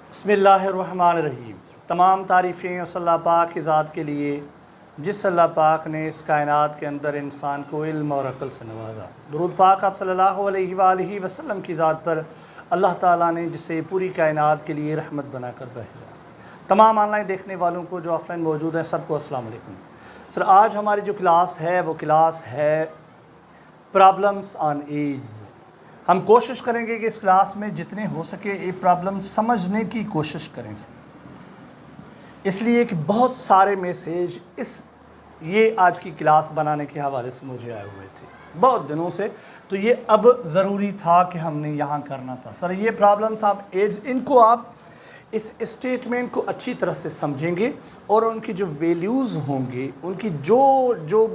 बिस्मिल्लाहिर्रहमानिर्रहीम। तमाम तारीफ़ें उस अल्लाह पाक की ज़ात के लिए जिस अल्लाह पाक ने इस कायनात के अंदर इंसान को इल्म और अक़ल से नवाजा। दुरूद पाक आप सल्लल्लाहु अलैहि वसल्लम की ज़ात पर अल्लाह ताला ने जिसे पूरी कायनात के लिए रहमत बनाकर भेजा। तमाम ऑनलाइन देखने वालों को जो ऑफलाइन मौजूद हैं सबको अस्सलाम वालेकुम। सर आज हमारी जो क्लास है वो क्लास है प्रॉब्लम्स ऑन एड्स। हम कोशिश करेंगे कि इस क्लास में जितने हो सके ये प्रॉब्लम समझने की कोशिश करें इसलिए कि बहुत सारे मैसेज ये आज की क्लास बनाने के हवाले से मुझे आए हुए थे बहुत दिनों से, तो ये अब ज़रूरी था कि हमने यहाँ करना था। सर ये प्रॉब्लम्स आप एड्स इनको आप इस स्टेटमेंट को अच्छी तरह से समझेंगे और उनकी जो वैल्यूज़ होंगे, उनकी जो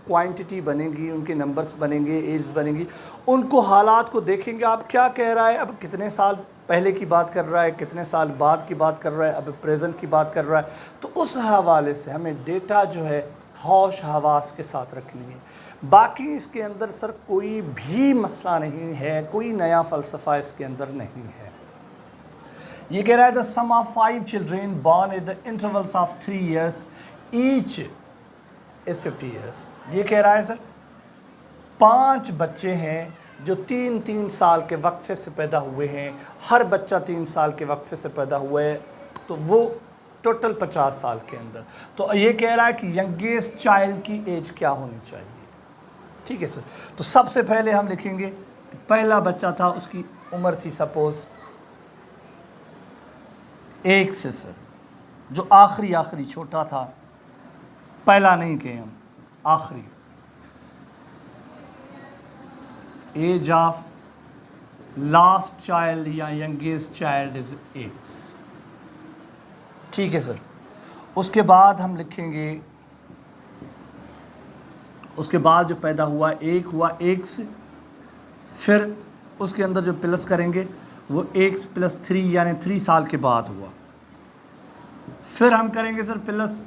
क्वांटिटी बनेगी, उनके नंबर्स बनेंगे, एज बनेंगी, उनको हालात को देखेंगे। आप क्या कह रहा है, अब कितने साल पहले की बात कर रहा है, कितने साल बाद की बात कर रहा है, अब प्रेजेंट की बात कर रहा है, तो उस हवाले से हमें डेटा जो है होश हवास के साथ रखनी है। बाकी इसके अंदर सर कोई भी मसला नहीं है, कोई नया फ़लसफ़ा इसके अंदर नहीं है। ये कह रहा है the sum of 5 children born in the intervals of 3 years each is 50 years। ये कह रहा है सर 5 बच्चे हैं जो 3-3 साल के वक्फे से पैदा हुए हैं, हर बच्चा 3 साल के वक्फे से पैदा हुआ है, तो वो टोटल 50 साल के अंदर। तो ये कह रहा है कि यंगेस्ट चाइल्ड की एज क्या होनी चाहिए। ठीक है सर, तो सबसे पहले हम लिखेंगे पहला बच्चा था, उसकी उम्र थी सपोज़ 1 से सर, जो आखिरी छोटा था, पहला नहीं कहें हम, आखिरी। एज ऑफ लास्ट चाइल्ड या यंगेस्ट चाइल्ड इज 8। ठीक है सर, उसके बाद हम लिखेंगे, उसके बाद जो पैदा हुआ 1 हुआ 1 से, फिर उसके अंदर जो प्लस करेंगे वो 1 + 3 यानी 3 साल के बाद हुआ। फिर हम करेंगे सर प्लस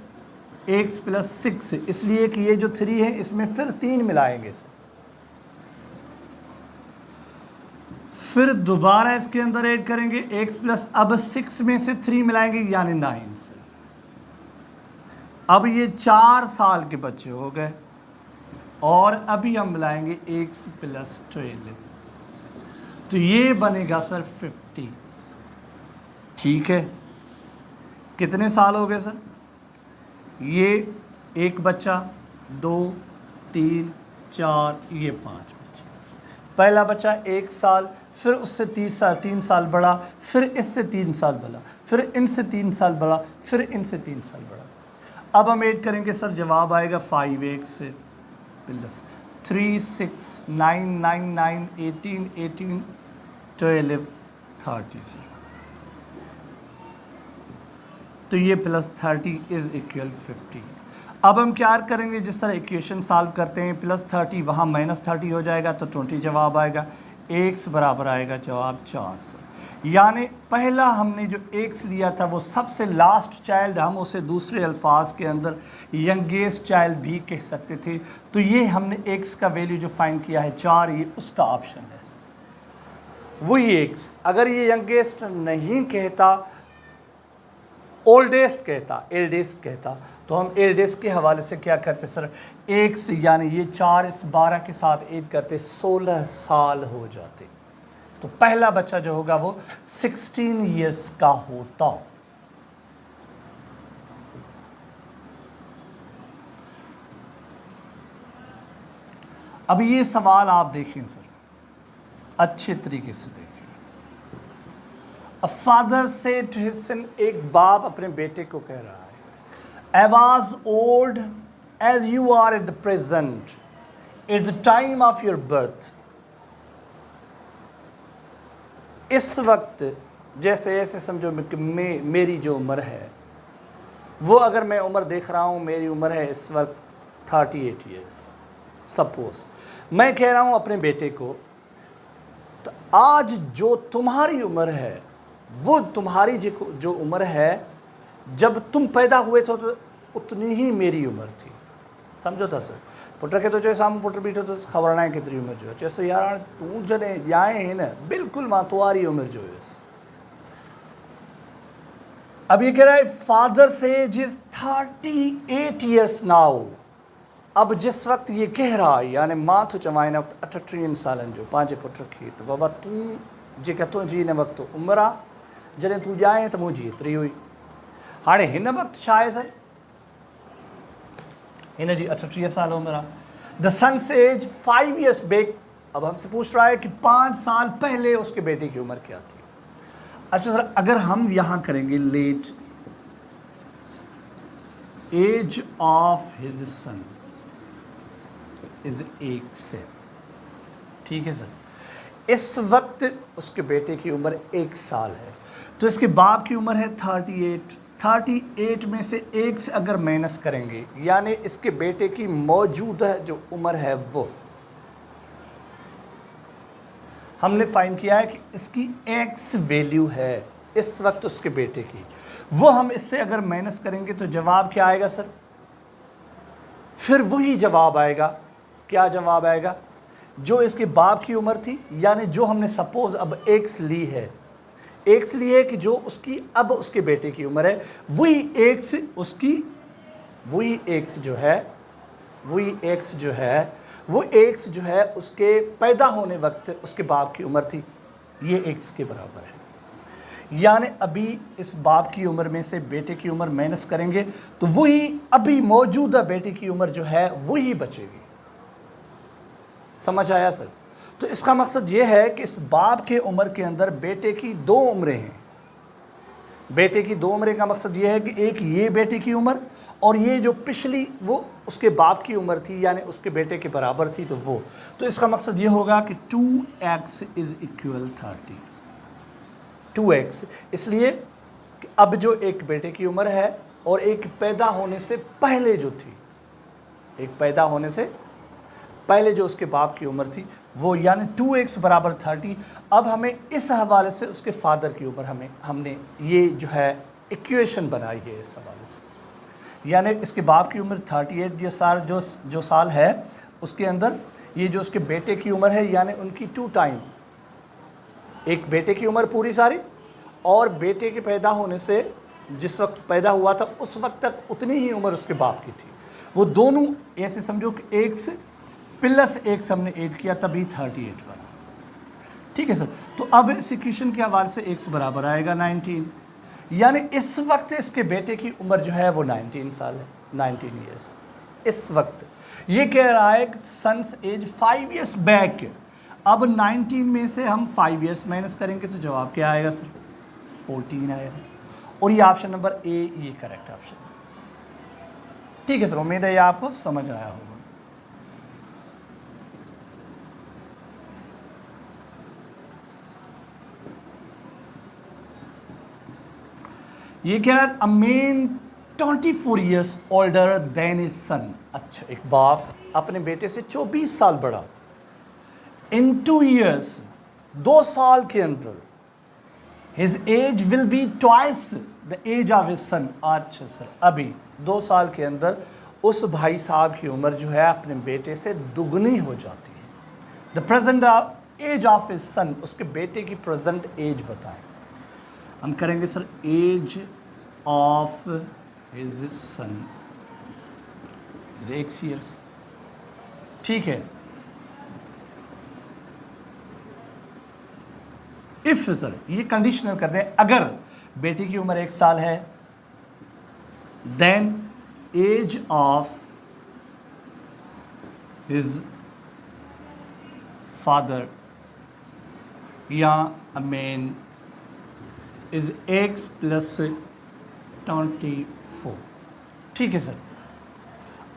1 + 6 से, इसलिए कि ये जो 3 है इसमें फिर 3 मिलाएंगे सर। फिर दोबारा इसके अंदर ऐड करेंगे 1 + अब 6 में से 3 मिलाएंगे यानी 9 सर। अब ये 4 साल के बच्चे हो गए और अभी हम मिलाएंगे 1 + 12, तो ये बनेगा सर 50। ठीक है, कितने साल हो गए सर? ये 1 बच्चा, 2, 3, 4, ये 5 बच्चे। पहला बच्चा 1 साल, फिर उससे 3 साल बड़ा, फिर इससे 3 साल बड़ा, फिर इनसे 3 साल बड़ा, फिर इनसे 3 साल बड़ा। अब हम ऐड करेंगे सर, जवाब आएगा 5 1 से प्लस 3 6 9 9 9 18 18 12 30 सर। तो ये प्लस 30 इज़ इक्वल 50। अब हम क्या करेंगे, जिस तरह इक्वेशन सॉल्व करते हैं, प्लस 30 वहाँ -30 हो जाएगा तो 20 जवाब आएगा। x बराबर आएगा जवाब 4 सर। यानी पहला हमने जो x लिया था वो सबसे लास्ट चाइल्ड, हम उसे दूसरे अल्फाज के अंदर यंगेस्ट चाइल्ड भी कह सकते थे। तो ये हमने x का वैल्यू जो फाइंड किया है 4, ये उसका ऑप्शन है सर। वही x, अगर ये यंगेस्ट नहीं कहता, ओल्डेस्ट कहता, एल्डेस्ट कहता, तो हम एल्डेस्ट के हवाले से क्या करते सर, 1 से यानी ये 4 इस 12 के साथ ऐड करते 16 साल हो जाते। तो पहला बच्चा जो होगा वो 16 इयर्स का होता। अब ये सवाल आप देखें सर, अच्छे तरीके से देखें। A father said to his son, एक बाप अपने बेटे को कह रहा है, I was old as you are at the present, at the time of your birth। इस वक्त जैसे ऐसे समझो कि मेरी जो उम्र है वो, अगर मैं उम्र देख रहा हूँ, मेरी उम्र है इस वक्त 38 years सपोज। मैं कह रहा हूँ अपने बेटे को, तो आज जो तुम्हारी उम्र है वो तुम्हारी जो उम्र है जब तुम पैदा हुए थे तो उतनी ही मेरी उम्र थी। समझो था सर, पुट के तो जो सामू पुट बीठो तो खबर ना केतरी उम्र जो चेसो यार तू जने जाए है ना बिल्कुल मां तुम्हारी उम्र जो है अब ये कह रहा है father age is 38 years now. अब जिस वक्त ये कह रहा है यानी मां तो चवाइन वक्त 38 सालन जो पंहिंजे पुट खे तो बाबा तूं जेका तुंहिंजी हिन वक़्तु उमिरि आहे जॾहिं तूं ॼाएं त मुंहिंजी एतिरी हुई। हाणे हिन वक़्तु छा आहे सर, हिन जी 38 साल उम्र है। The son's age 5 years back. अब हमसे पूछ रहा है कि 5 साल पहले उसके बेटे की उम्र क्या थी। अच्छा सर, अगर हम यहाँ करेंगे let age of his son is 1 से, ठीक है सर। इस वक्त उसके बेटे की उम्र 1 साल है, तो इसके बाप की उम्र है 38। 38 में से 1 से अगर माइनस करेंगे यानी इसके बेटे की मौजूदा जो उम्र है वो हमने फाइंड किया है कि इसकी x वैल्यू है इस वक्त उसके बेटे की, वो हम इससे अगर माइनस करेंगे तो जवाब क्या आएगा सर, फिर वही जवाब आएगा। क्या जवाब आएगा, जो इसके बाप की उम्र थी यानी जो हमने सपोज अब x ली है, x ली है कि जो उसकी अब उसके बेटे की उम्र है वही x उसकी वही x जो है वो x जो है उसके पैदा होने वक्त उसके बाप की उम्र थी, ये x के बराबर है। यानी अभी इस बाप की उम्र में से बेटे की उम्र माइनस करेंगे तो वही अभी मौजूदा बेटे की उम्र जो है वही बचेगी। समझ आया सर? तो इसका मकसद ये है कि इस बाप के उम्र के अंदर बेटे की 2 उम्रें हैं। बेटे की 2 उम्रें का मकसद ये है कि एक ये बेटे की उम्र और ये जो पिछली वो उसके बाप की उम्र थी यानी उसके बेटे के बराबर थी तो वो, तो इसका मकसद ये होगा कि 2x इज इक्वल 30। 2x इसलिए कि अब जो एक बेटे की उम्र है और एक पैदा होने से पहले जो थी, एक पैदा होने से पहले जो उसके बाप की उम्र थी वो यानी 2x बराबर 30। अब हमें इस हवाले से उसके फादर की उम्र हमने ये जो है इक्वेशन बनाई है इस हवाले से, यानी इसके बाप की उम्र 38 ये साल जो साल है उसके अंदर ये जो उसके बेटे की उम्र है यानी उनकी 2 टाइम, एक बेटे की उम्र पूरी सारी और बेटे के पैदा होने से जिस वक्त पैदा हुआ था उस वक्त तक उतनी ही उम्र उसके बाप की थी, वो दोनों ऐसे समझो कि x प्लस x हमने ऐड किया तभी 38 बना। ठीक है सर, तो अब इस इक्वेशन के हवाले से x बराबर आएगा 19, यानी इस वक्त इसके बेटे की उम्र जो है वो 19 साल है, 19 ईयर्स। इस वक्त ये कह रहा है कि सन्स एज 5 ईयर्स बैक। अब 19 में से हम 5 ईयर्स माइनस करेंगे तो जवाब क्या आएगा सर, 14 आएगा। और ये ऑप्शन नंबर ए ये करेक्ट ऑप्शन है। ठीक है सर, उम्मीद है ये आपको समझ आया होगा। ये कह रहा है a man 24 years older than his son. अच्छा, एक बाप अपने बेटे से 24 साल बड़ा, इन 2 ईयर्स 2 साल के अंदर his age will be twice the age of his son. अच्छा सर, अभी 2 साल के अंदर उस भाई साहब की उम्र जो है अपने बेटे से दुगनी हो जाती है। The present age of his son, उसके बेटे की प्रेजेंट एज बताएं। हम करेंगे sir age of his son 6 years. ठीक है, इफ सर ये कंडीशनल कर दें, अगर बेटे की उम्र 1 साल है then age of his father या मेन इज x प्लस 24। ठीक है सर,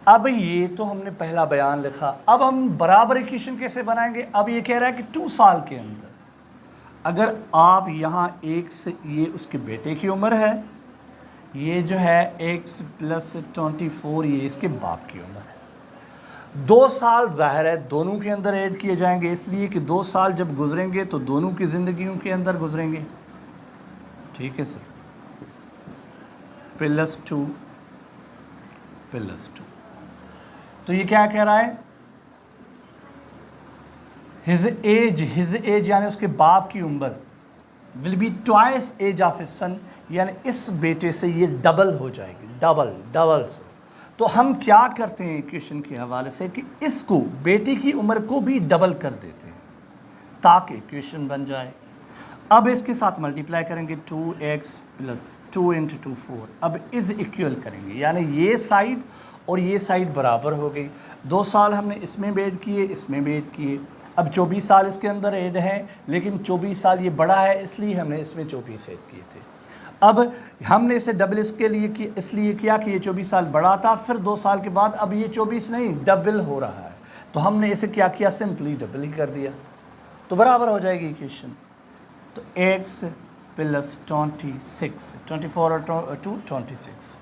अब ये तो हमने पहला बयान लिखा, अब हम बराबर इक्वेशन कैसे बनाएंगे। अब ये कह रहा है कि 2 साल के अंदर अगर आप यहाँ एक से ये उसके बेटे की उम्र है, ये जो है x प्लस 24 ये इसके बाप की उम्र है। 2 साल जाहिर है दोनों के अंदर ऐड किए जाएंगे, इसलिए कि 2 साल जब गुजरेंगे तो दोनों की ज़िंदगियों के अंदर गुजरेंगे। ठीक है सर, प्लस 2 प्लस 2, तो ये क्या कह रहा है, हिज एज यानी उसके बाप की उम्र will be twice age of his son, यानी इस बेटे से ये डबल हो जाएगी, डबल से। तो हम क्या करते हैं इक्वेशन के हवाले से कि इसको बेटे की उम्र को भी डबल कर देते हैं ताकि इक्वेशन बन जाए। अब इसके साथ मल्टीप्लाई करेंगे 2x प्लस 2 इंटू 2 4। अब इज इक्वल करेंगे, यानी ये साइड और ये साइड बराबर हो गई। 2 साल हमने इसमें भी ऐड किए, इसमें भी ऐड किए। अब 24 साल इसके अंदर ऐड हैं, लेकिन 24 साल ये बड़ा है इसलिए हमने इसमें 24 ऐड किए थे। अब हमने इसे डबल इसके लिए इसलिए किया कि ये 24 साल बड़ा था, फिर 2 साल के बाद अब ये 24 नहीं डबल हो रहा है, तो हमने इसे क्या किया, सिंपली डबल ही कर दिया, तो बराबर हो जाएगी इक्वेशन। तो x प्लस 26, 24 और 2 26,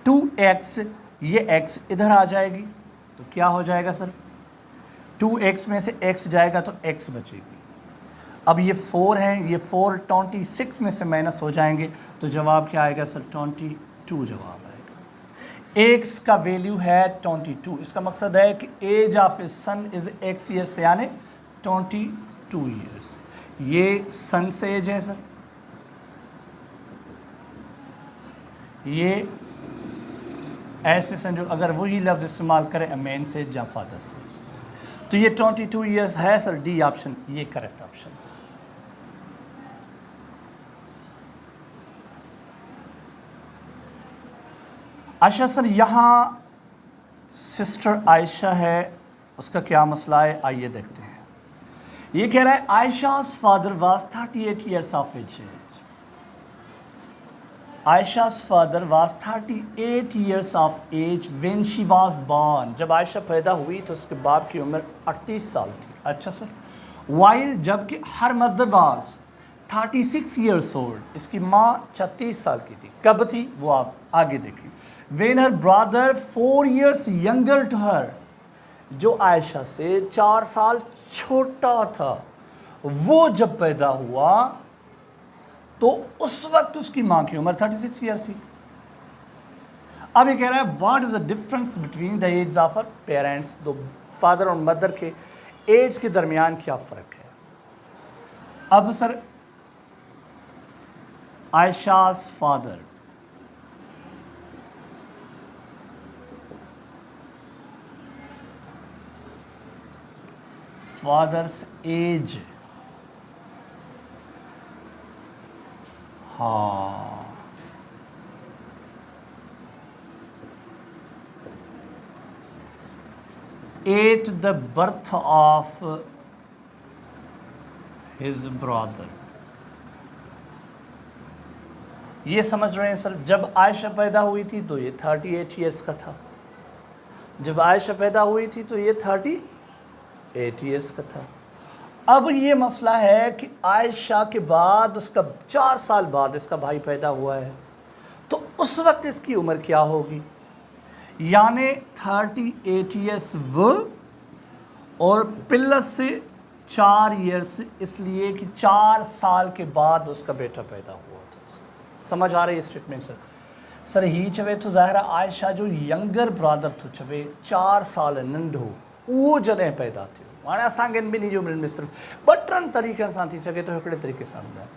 2x, ये x इधर आ जाएगी तो क्या हो जाएगा सर, 2x में से x जाएगा तो x बचेगी। अब ये 4 हैं, ये 4 26 में से माइनस हो जाएंगे तो जवाब क्या आएगा सर, 22 जवाब आएगा। x का वैल्यू है 22, इसका मकसद है कि age of a son is x years, यानी 22 ईयर्स। ये सन से एज है सर, ये ऐसे सन जो अगर वही लफ्ज़ इस्तेमाल करें मैन से या फादर से, तो ये 22 ईयर्स है सर। डी ऑप्शन ये करेक्ट ऑप्शन। अच्छा सर, यहाँ सिस्टर आयशा है, उसका क्या मसला है, आइए देखते हैं। ये कह रहा है आयशा's father was 38 years of age. आयशा's father was 38 years of age when she was born. जब आयशा पैदा हुई तो उसके बाप की उम्र 38 साल थी। अच्छा सर, while जबकि her mother was 36 years old, इसकी माँ 36 साल की थी। कब थी वो आप आगे देखिए। When her brother 4 years younger to her, जो आयशा से 4 साल छोटा था, वो जब पैदा हुआ तो उस वक्त उसकी माँ की उम्र 36 ईयर्स थी। अब ये कह रहा है what is the difference between the age of our parents, दो फादर और मदर के एज के दरमियान क्या फ़र्क है। अब sir Ayesha's father, father's age, हाँ, at the birth of his brother. ये समझ रहे हैं सर, जब आयशा पैदा हुई थी तो ये 38 ईयर्स का था, जब आयशा पैदा हुई थी तो ये 38 ईयर्स का था। अब ये मसला है कि आयशा के बाद उसका 4 साल बाद इसका भाई पैदा हुआ है, तो उस वक्त इसकी उम्र क्या होगी, यानी 38 ईयर्स वो और प्लस से 4 ईयर्स, इसलिए कि 4 साल के बाद उसका बेटा पैदा हुआ था। समझ आ रही है स्टेटमेंट सर? सर ही चवे तो ज़ाहिर आयशा जो यंगर ब्रदर तो चवे 4 साल नंढो वो जॾहिं पैदा थियो, हाणे असांखे ॿिन्ही जो उमिरि में सिर्फ़ु 2-3 तरीक़नि सां थी सघे थो, हिकिड़े तरीक़े सां ॿुधाए।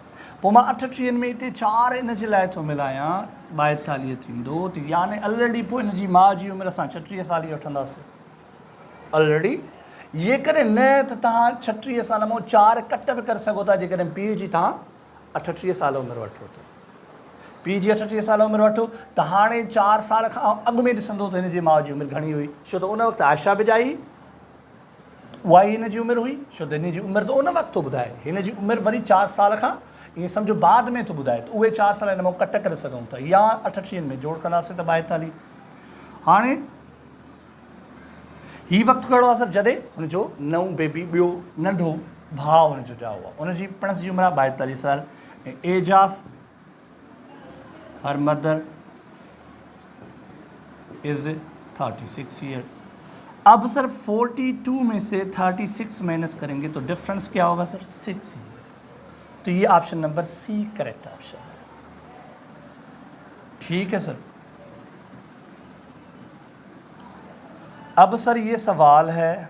पोइ मां 38 में हिते 4 इन जे लाइ थो मिलायां, 42 थींदो, त यानी ऑलरेडी पोइ हिन जी माउ जी उमिरि असां 36 साल ई वठंदासीं ऑलरेडी। ये करे न त तव्हां 36 साल मां 4 कट बि करे सघो था, जेकॾहिं पीउ जी तव्हां 38 साल उमिरि वठो था, पीउ जी 38 साल उमिरि वठो त हाणे 4 साल खां अॻु में ॾिसंदो त हिन जी माउ जी उमिरि घणी हुई, छो त उन वक़्तु आयशा बि जाई, उहा ई हिन जी उमिरि हुई, छो त हिन जी उमिरि त उन वक़्तु थो ॿुधाए, हिन जी उमिरि वरी 4 साल खां ईअं सम्झो बाद में थो ॿुधाए, त उहे 4 साल हिन मां कट करे सघूं था, या 38 में जोड़ कंदासीं त 42। हाणे ही वक़्तु कहिड़ो आहे सर, जॾहिं हुनजो नओं बेबी ॿियो नंढो भाउ हुनजो ॼाओ आहे, उनजी पिणस जी उमिरि आहे 42 साल, ऐं age of her mother is 36 year. अब सर 42 में से 36 माइनस करेंगे तो डिफरेंस क्या होगा सर, 6 ईयर्स। तो ये option number C correct option है। ठीक है सर। अब सर ये सवाल है,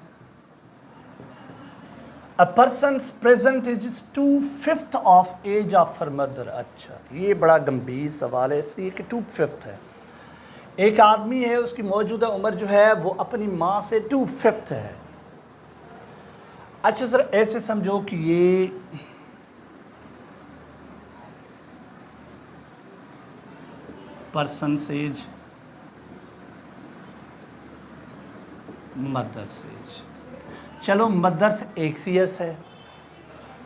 a person present age is 2/5 of age of her mother. अच्छा, ये बड़ा गंभीर सवाल है इसलिए कि 2/5 है। एक आदमी है, उसकी मौजूदा उम्र जो है वो अपनी माँ से 2/5 है। अच्छा सर, ऐसे समझो कि ये पर्सन एज मदर्स एज, चलो मदर्स एक्सियस है,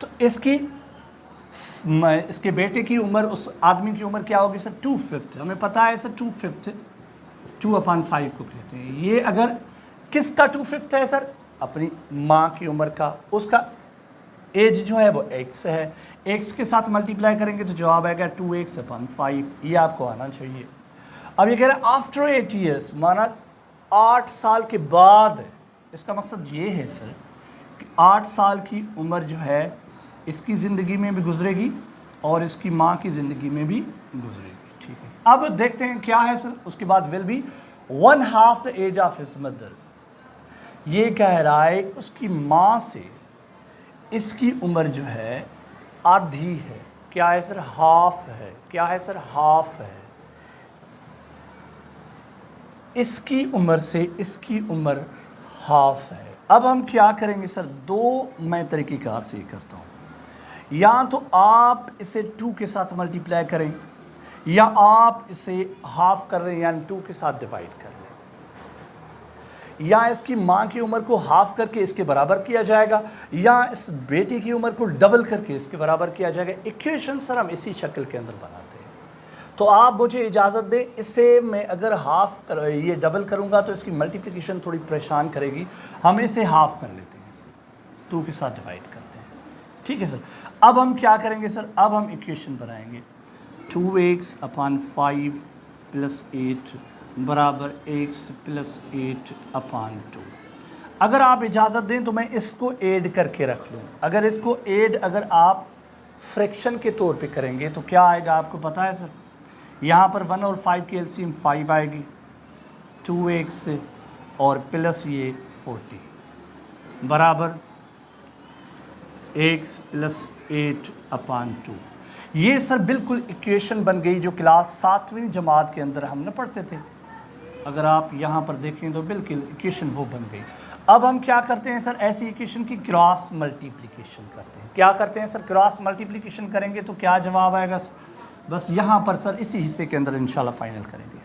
तो इसके बेटे की उम्र, उस आदमी की उम्र क्या होगी सर? 2/5। हमें पता है सर 2/5 2/5 को कहते हैं। ये अगर किसका 2/5 है सर? अपनी माँ की उम्र का। उसका एज जो है वो x है, x के साथ मल्टीप्लाई करेंगे तो जवाब आएगा 2x/5। ये आपको आना चाहिए। अब ये कह रहा है आफ्टर 8 ईयर्स, माना 8 साल के बाद। इसका मकसद ये है सर कि 8 साल की उम्र जो है इसकी ज़िंदगी में भी गुजरेगी और इसकी माँ की ज़िंदगी में भी गुजरेगी। ठीक है, अब देखते हैं क्या है सर। उसके बाद will be 1/2 the age of his mother. ये कह रहा है उसकी माँ से इसकी उम्र जो है आधी है। क्या है सर? हाफ है। क्या है सर? हाफ है। इसकी उम्र से इसकी उम्र हाफ है। अब हम क्या करेंगे सर? दो मैं तरीक़ेकार से करता हूँ। या तो आप इसे 2 के साथ मल्टीप्लाई करें, या आप इसे हाफ कर रहे हैं यानी 2 के साथ डिवाइड कर लें, या इसकी माँ की उम्र को हाफ करके इसके बराबर किया जाएगा, या इस बेटी की उम्र को डबल करके इसके बराबर किया जाएगा। इक्वेशन सर हम इसी शक्ल के अंदर बनाते हैं। तो आप मुझे इजाज़त दें, इससे मैं अगर ये डबल करूँगा तो इसकी मल्टीप्लिकेशन थोड़ी परेशान करेगी। हम इसे हाफ कर लेते हैं, इससे 2 के साथ डिवाइड करते हैं। ठीक है सर। अब हम क्या करेंगे सर? अब हम इक्वेशन बनाएंगे 2x/5 + 8 बराबर x + 8/2। अगर आप इजाज़त दें तो मैं इसको ऐड करके रख लूँ। अगर इसको ऐड अगर आप फ्रैक्शन के तौर पे करेंगे तो क्या आएगा आपको पता है सर? यहाँ पर 1 और 5 की एलसीएम 5 आएगी, 2x और प्लस ये 40 बराबर x + 8/2। ये सर बिल्कुल इक्वेशन बन गई जो क्लास 7वीं जमात के अंदर हम न पढ़ते थे। अगर आप यहाँ पर देखें तो बिल्कुल इक्वेशन वो बन गई। अब हम क्या करते हैं सर? ऐसी इक्वेशन की क्रॉस मल्टीप्लिकेशन करते हैं। क्या करते हैं सर? क्रॉस मल्टीप्लिकेशन करेंगे तो क्या जवाब आएगा सर? बस यहाँ पर सर इसी हिस्से के अंदर इंशाल्लाह फाइनल करेंगे।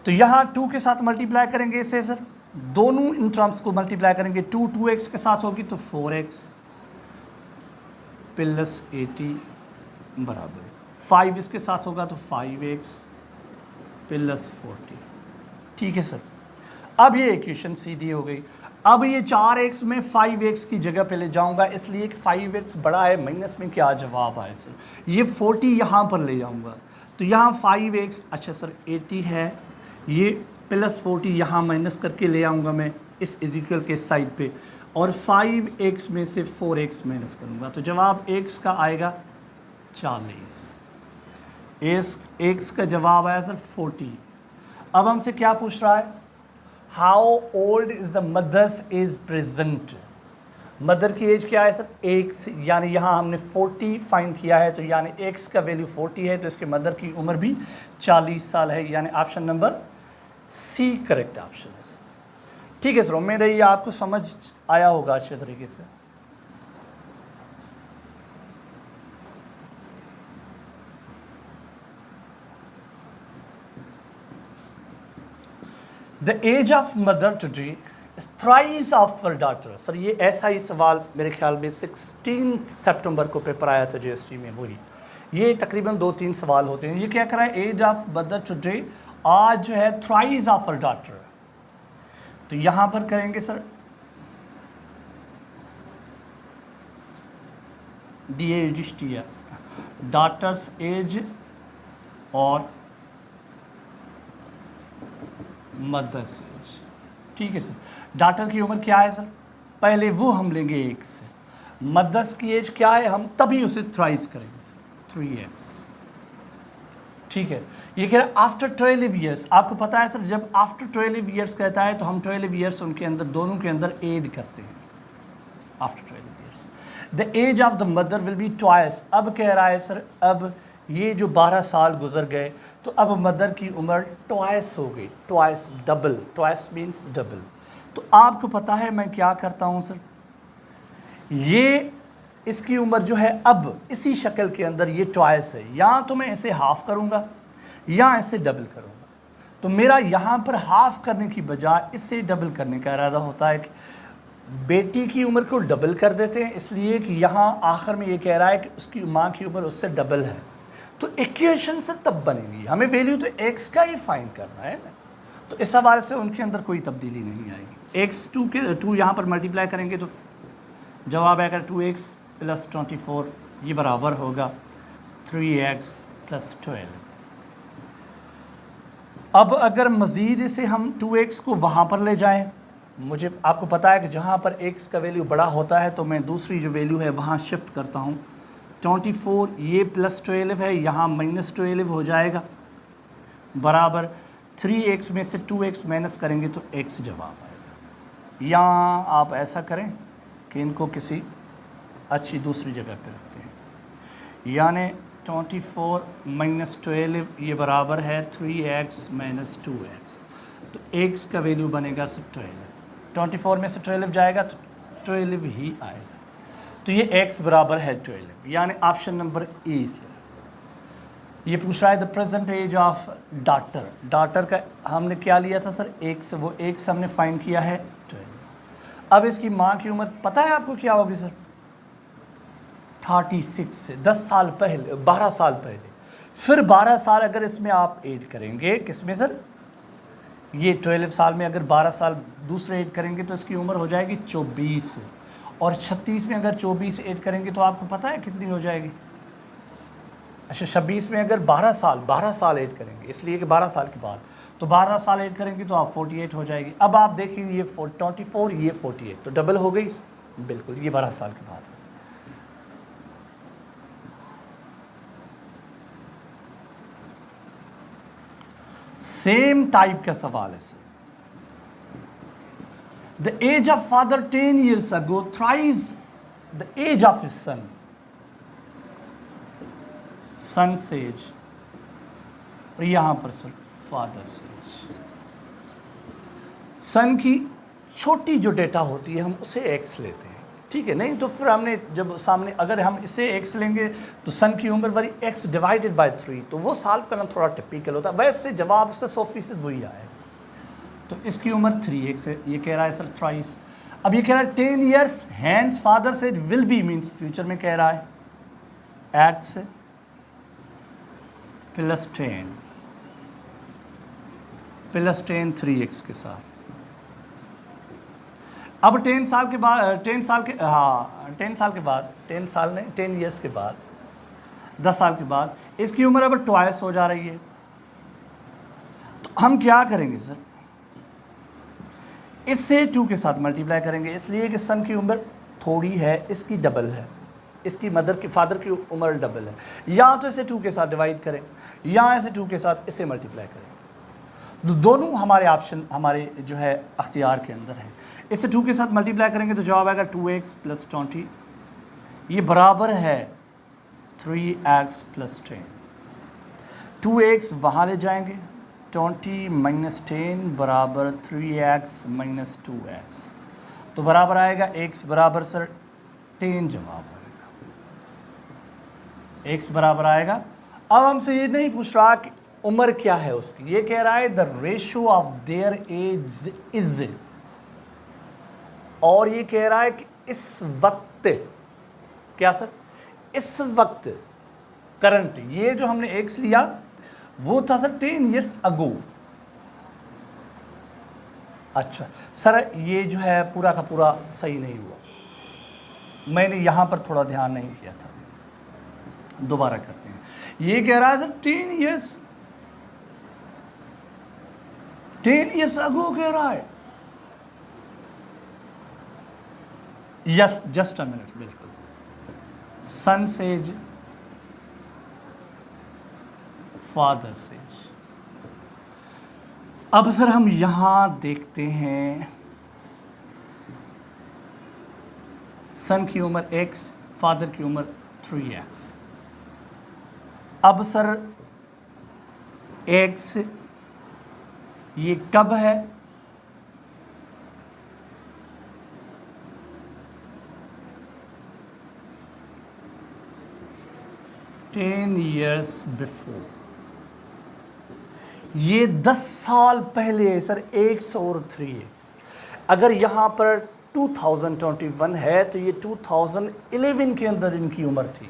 तो यहाँ 2 के साथ मल्टीप्लाई करेंगे इसे सर, दोनों इन टर्म्स को मल्टीप्लाई करेंगे। 2x के साथ होगी तो 4x + 80 बराबर 5 इसके साथ होगा तो 5x + 40। ठीक है सर। अब ये इक्वेशन सीधी हो गई। अब ये 4x में 5x की जगह पे ले जाऊंगा, इसलिए कि 5x बड़ा है, माइनस में क्या जवाब आए सर? ये 40 यहाँ पर ले जाऊंगा तो यहाँ 5x, अच्छा सर 80 है, ये + 40 यहाँ माइनस करके ले आऊँगा मैं इस इक्वल के साइड पे, और 5x में से 4x माइनस करूँगा तो जवाब x का आएगा 40। x का जवाब आया सर 40। अब हमसे क्या पूछ रहा है? How old is the mother's age present. Mother की एज क्या है सर? x, यानी यहाँ हमने 40 फाइंड किया है तो यानी x का वैल्यू 40 है तो इसके मदर की उम्र भी 40 साल है, यानी option number C correct option है सर। ठीक है सर, उम्मीद है ये आपको समझ आया होगा अच्छे तरीके से। The age of mother today is thrice of her daughter. Sir ये ऐसा ही सवाल मेरे ख्याल में 16 सितंबर को पेपर आया था जीएसटी में, वही ये तकरीबन 2-3 सवाल होते हैं। ये क्या करा है? एज ऑफ मदर टुडे आज जो है थ्राइस ऑफ हर डॉटर, तो यहाँ पर करेंगे सर DAGST डॉटर्स एज और मदर्स एज। ठीक है सर। डॉटर की उम्र क्या है सर? पहले वो हम लेंगे x से। मदर्स की एज क्या है? हम तभी उसे थ्राइस करेंगे सर, 3x। ठीक है। ये कह रहा है आफ्टर 12 ईयर्स। आपको पता है सर जब आफ्टर 12 ईयर्स कहता है तो हम 12 ईयर्स उनके अंदर दोनों के अंदर ऐड करते हैं। After 12 years. The age of the mother will be twice. अब कह रहा है सर अब ये जो 12 साल गुजर गए तो अब मदर की उम्र ट्वाइस हो गई, twice double, twice means double. तो आपको पता है मैं क्या करता हूँ सर, ये इसकी उम्र जो है अब इसी शक्ल के अंदर ये ट्वाइस है, या तो मैं इसे हाफ करूँगा या इसे डबल करूँगा। तो मेरा यहाँ पर हाफ करने की बजाय इससे डबल करने का इरादा होता है कि बेटी की उम्र को डबल कर देते हैं, इसलिए कि यहाँ आखिर में ये कह रहा है कि उसकी माँ की उम्र उससे डबल है। तो इक्वेशन से तब बनेगी, हमें वैल्यू तो x का ही फाइंड करना है ना, तो इस हवाले से उनके अंदर कोई तब्दीली नहीं आएगी। x 2 यहाँ पर मल्टीप्लाई करेंगे तो जवाब आएगा 2x + 24, ये बराबर होगा 3x + 12। अब अगर मज़ीद इसे हम 2x को वहाँ पर ले जाएं, मुझे आपको पता है कि जहाँ पर x का वैल्यू बड़ा होता है तो मैं दूसरी जो वैल्यू है वहाँ शिफ्ट करता हूँ। 24 ये +12 है, यहाँ -12 हो जाएगा, बराबर 3x में से 2x माइनस करेंगे तो x जवाब आएगा। या आप ऐसा करें कि इनको किसी अच्छी दूसरी जगह पे रखते हैं, यानी 24 - 12 ये बराबर है 3x - 2x, तो x का वैल्यू बनेगा सिर्फ 12। 24 में से 12 जाएगा तो 12 ही आएगा, तो ये x बराबर है 12, यानी ऑप्शन नंबर ए से। ये पूछ रहा है the present age of daughter. Daughter का हमने क्या लिया था सर, x, वो x हमने फाइंड किया है 12। अब इसकी माँ की उम्र पता है आपको क्या होगी सर, 36 से 10 साल पहले, 12 साल पहले, फिर 12 साल अगर इसमें आप ऐड करेंगे, किसमें सर, ये 12 साल में अगर 12 साल दूसरे ऐड करेंगे तो इसकी उम्र हो जाएगी 24, और 36 में अगर 24 ऐड करेंगे तो आपको पता है कितनी हो जाएगी। अच्छा 26 में अगर 12 साल ऐड करेंगे, इसलिए कि 12 साल के बाद, तो 12 साल ऐड करेंगे तो आप 48 हो जाएगी। अब आप देखिए ये 24 ये 48, तो डबल हो गई बिल्कुल, ये 12 साल के बाद है। सेम टाइप का सवाल है sir. The age of father 10 years ago thrice the age of his son. Son says, और यहां पर सर फादर सेज। सन की छोटी जो डेटा होती है हम उसे x लेते हैं, ठीक है, नहीं तो फिर हमने जब सामने अगर हम इसे x लेंगे तो सन की उम्र वाली x डिवाइडेड बाय 3, तो वो सॉल्व करना थोड़ा टिपिकल होता है, वैसे जवाब इसका 100% वही आए। तो इसकी उम्र 3x है, ये कह रहा है सर थ्राइस। अब ये कह रहा है 10 years hands father says will be, means future में कह रहा है, x + 10 3x के साथ। अब 10 साल के बाद 10 साल के 10 साल नहीं 10 years के बाद 10 साल के बाद इसकी उम्र अब ट्वाइस हो जा रही है। तो हम क्या करेंगे सर, इससे 2 के साथ मल्टीप्लाई करेंगे, इसलिए कि सन की उम्र थोड़ी है, इसकी डबल है, इसकी फादर की उम्र डबल है। या तो इसे 2 के साथ डिवाइड करें या इसे 2 के साथ इसे मल्टीप्लाई करें, तो दोनों हमारे ऑप्शन हमारे जो है अख्तियार के अंदर है। इसे 2 के साथ मल्टीप्लाई करेंगे तो जवाब आएगा 2x + 20, ये बराबर है 3x + 10। 2x वहाँ ले जाएंगे, 20 - 10 बराबर 3x - 2x, तो बराबर आएगा x बराबर सर 10 जवाब आएगा, x बराबर आएगा। अब हमसे ये नहीं पूछ रहा कि उम्र क्या है उसकी, ये कह रहा है the ratio of their age is, और ये कह रहा है कि इस वक्त, क्या सर, इस वक्त करंट, ये जो हमने एक्स लिया वो था सर 10 years ago। अच्छा सर ये जो है पूरा का पूरा सही नहीं हुआ, मैंने यहाँ पर थोड़ा ध्यान नहीं किया था, दोबारा करते हैं। ये कह रहा है सर 10 years ago कह रहा है, यस जस्ट अ मिनट, बिल्कुल सन सेज फादर सेज। अब सर हम यहां देखते हैं सन की उम्र x, फादर की उम्र 3x। अब सर x ये कब है? टेन ईयर्स बिफोर, ये 10 साल पहले है सर, x और 3x। अगर यहाँ पर 2021 है तो ये 2011 के अंदर इनकी उम्र थी,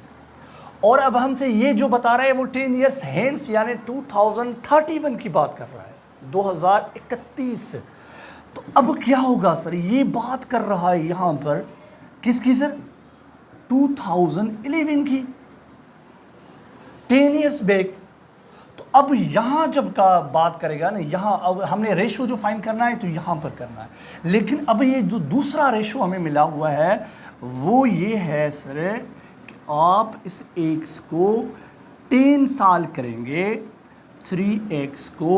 और अब हमसे ये जो बता रहा है वो 10 ईयर्स हेंस यानी 2031 की बात कर रहा है, 2031। तो अब क्या होगा सर? ये बात कर रहा है यहाँ पर किसकी सर? 2011 की, 10 ईयर्स बैक। तो अब यहाँ जब का बात करेगा ना, यहाँ अब हमने रेशो जो फाइंड करना है तो यहाँ पर करना है, लेकिन अब ये जो दूसरा रेशो हमें मिला हुआ है वो ये है सर कि आप इस x को 10 साल करेंगे, 3x को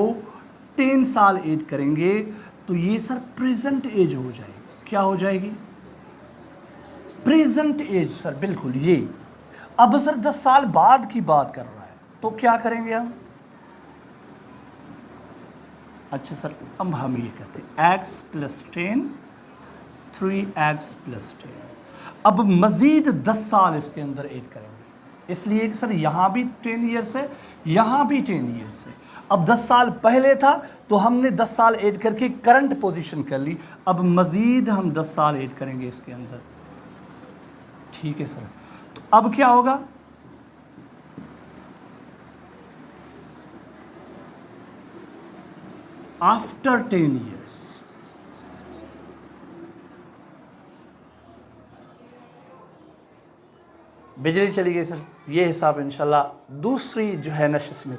10 साल ऐड करेंगे तो ये सर प्रेजेंट एज हो जाएगी। क्या हो जाएगी? प्रेजेंट एज सर, बिल्कुल ये। अब सर 10 साल बाद की बात कर रहा है तो क्या करेंगे हम? अच्छा सर, अब हम ये कहते हैं x + 10, 3x + 10। अब मज़ीद 10 साल इसके अंदर ऐड करेंगे, इसलिए कि सर यहाँ भी 10 ईयर्स है, यहाँ भी 10 ईयर्स है। अब 10 साल पहले था तो हमने 10 साल ऐड करके करंट पोजीशन कर ली, अब मज़ीद हम 10 साल ऐड करेंगे इसके अंदर। ठीक है सर, तो अब क्या होगा? आफ्टर 10 ईयर्स, बिजली चली गई सर। ये हिसाब इंशाल्लाह दूसरी जो है नशिश में